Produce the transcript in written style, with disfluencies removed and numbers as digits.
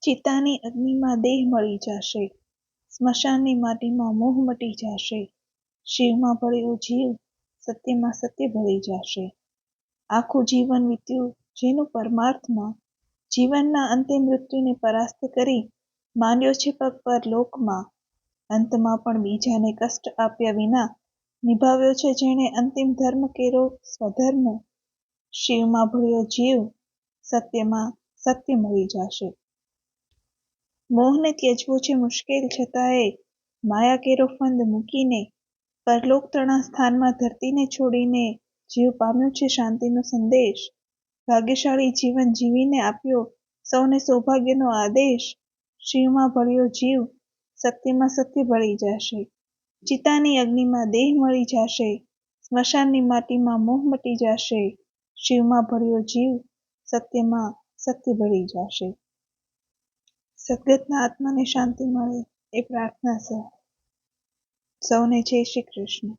ચિતાની અગ્નિમાં દેહ મળી જશે, સ્મશાનની માટીમાં મોહ મટી જશે, શિવમાં ભળ્યો જીવ સત્યમાં સત્ય ભળી જશે. આખું જીવન વીત્યું જેનું પરમાર્થમાં, જીવનના અંતે મૃત્યુને પરાસ્ત કરી માંડ્યો છે પગ પર લોકમાં. અંતમાં પણ બીજાને કષ્ટ આપ્યા વિના નિભાવ્યો છે જેણે અંતિમ ધર્મ કેરો સ્વધર્મ. શિવમાં ભળ્યો જીવ સત્યમાં સત્ય મળી જશે. મોહને ત્યજવો છે મુશ્કેલ છતાંય માયા કેરો ફંદ મૂકીને, પરલોક તણા સ્થાનમાં ધરતીને છોડીને જીવ પામ્યો છે શાંતિનો સંદેશ. ભાગ્યશાળી જીવન જીવીને આપ્યો સૌને સૌભાગ્યનો આદેશ. શિવમાં ભળ્યો જીવ સત્યમાં સત્ય ભળી જશે, ચિતાની અગ્નિમાં દેહ મળી જશે, સ્મશાનની માટીમાં મોહ મટી જશે, શિવમાં ભળ્યો જીવ સત્યમાં સત્ય ભળી જશે. સદગતના આત્માને શાંતિ મળે એ પ્રાર્થના સૌને જય શ્રી કૃષ્ણ.